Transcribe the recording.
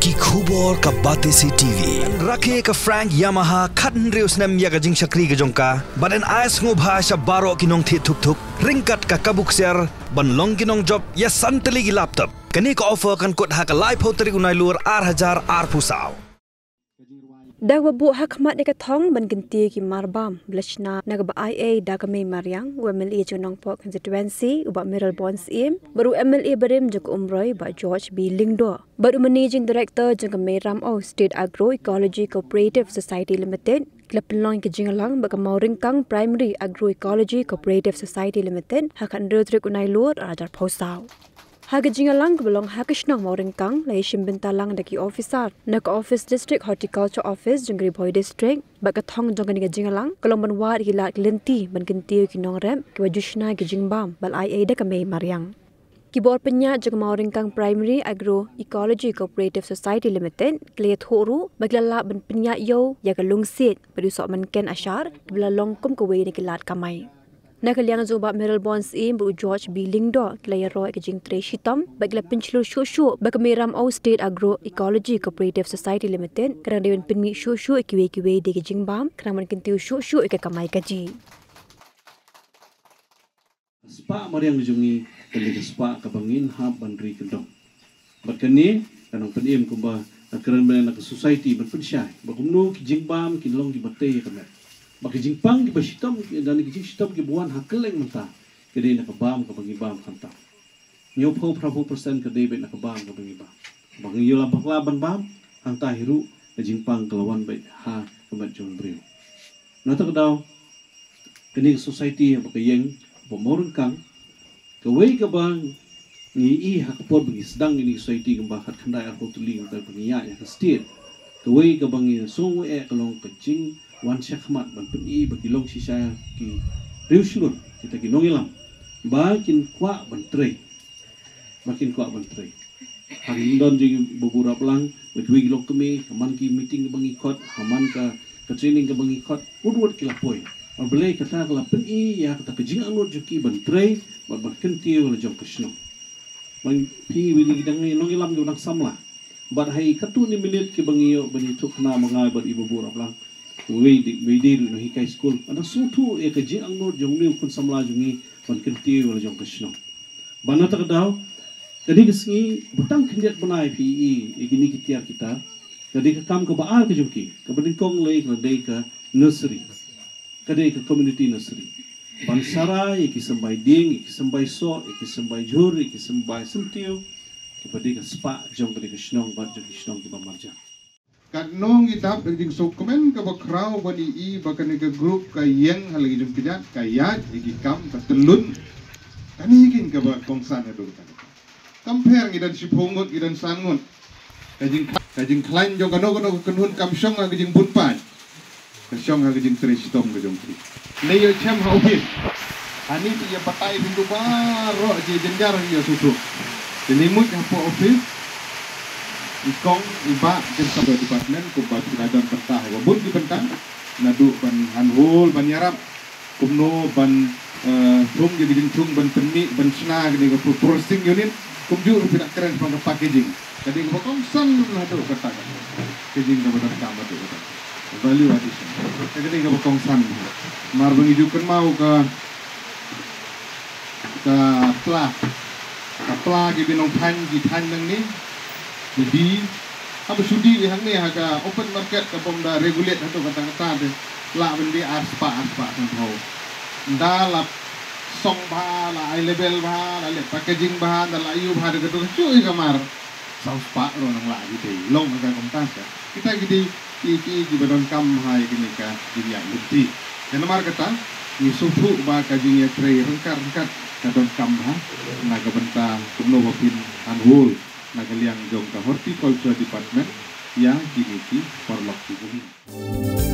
ki khubor ka Batesi TV rakhe ka Frank Yamaha khatn reus nam ya ka jing shakri ka jongka baden ais ngo bhasha baro kinong thi thuk thuk ringkat ka kabuk ser ban long kinong job ya santali gi laptop kani ka offer kan kot ha ka live hoteri unai lur 8000 ar pusau Dawa bu hakmat deka thong ban ganti ki marbam blashna naga ba IA daga me maryang MLA Chonong Po constituency uba Miral Bonds im baru MLA Barim jok umroi ba George B Lingdo baru managing director jong Meram O State Agro Ecology Cooperative Society Limited klub long ki jingalang ba Mauring Kang Primary Agro Ecology Cooperative Society Limited hakan rotrik unai lur rajar posau Haga jingalang belong hakishnong Mauring Kang lai shimbintalang daki officer nak office district horticulture office jengri boy district baka thong jongani ga jingalang kalong ban war gilat lenti ban genti ki nong rem ki wajushna ki jingbam bal IA da kame maryang kibor penya jeng Mauring Kang Primary Agro Ecology Cooperative Society Limited kle thoru baglala ban penya yo ya ka lungsit badu sok man ken ashar bla long kum ko we ni gilat kamai Nakaliang zoba Miral Bonds im bu George B Lingdo klaya roy ke jing tre shitam bagla pinchlu shushu bak Meram O State Agro Ecology Cooperative Society Limited karang dewen pinmi shushu kiwe de ke jing bam karang man kintiu shushu ke kamai kaji Spa mariang jungi kali spa kabangin hab bandri kendong bakani kanong penim kumba karang ben nak society ban pensyai bakumnu ki jing bam kinlong di batay kamet bagi jingpang di basitam dan di jingsitam di buan hakeleng mentah kedai nak bam ke bagi bam kanta nyopo prabu persen kedai bet nak bam ke bagi bam bagi yola baklaban bam hanta hiru ke jingpang kelawan bet ha kemat jong brio nata kedau kini society bagi yang Mauring Kang kewei ke bang ni hakpor bagi sedang ini society kembah hat kandai arko tuling ke bagi ya ke state kewei ke bang song kelong ke jing wan syakmat ban peni bagi long sisa ki riusulun kita ki nongilam bakin kwa ban trei hari don jing bubura pelang bagi long kemi kaman ki meeting ke bangi khot kaman ka training ke bangi khot udwat ki lapoi arbelai kata kala peni ya kata ke jing anut juki ban trei ban kenti wala jong kesno ban pi wili gidang nongilam gudang samla bar hai katu ni minit ki bangi yo bani tukna mangai bar ibu bura pelang Wei no hikai school ana sutu e ka jing angnor jong ni kun samla jungi ban kenti wala jong kasno bana tak daw kadi kesengi butang kendiat banai PE igini kitiar kita kadi ka kam ka baal ka jungki ka badingkong lei ka dei ka nursery kadi ka community nursery ban sara iki sambai ding iki sambai so iki sambai jur iki sambai sentiu ka badi ka spa jong kadi ka snong ban jong snong di bamarja Kadnong itap naging dokumen ka bakraw bani I bakan ka group ka yang halagi jung pinat kayat igi kam katelun kanigin ka ba kongsan ado ka compare idan sipungot idan sangot kajing klain jong kano kanhun kam syong agi jing bunpan ka syong agi jing tres tom ka jong tri neyo cham haupin ani ti ya patai pintu baro je jenjar ya susu delimut hapo office ikong iba jem sampai departemen kubat kinadan pentah wabun di pentang nadu ban hanhul ban yarap kumno ban tung jadi jing ban peni ban sna gini ko processing unit kumju tidak keren pada packaging jadi ko kongsan nadu kata packaging ka badan kama tu kata value addition jadi ko kongsan mar bangijukan mau ke pla gi binong than gi than nang ni jadi apa sudi di hang ni haga open market ka bom da regulate atau kata-kata de la bendi aspa kan tau nda la song ba la high level ba la le packaging ba da la yu ba de tu cuy kamar saus pa ro nang la gi dei long ka komtas kita gidi iki di badon kam hai gini ka jadi lebih dan mar kata ni sufu ba ka jinya tray rengkar kadon kam ha naga benta kumno wapin anhul Nagaliang jong ka horticulture department yang dimiliki Porlok di bumi.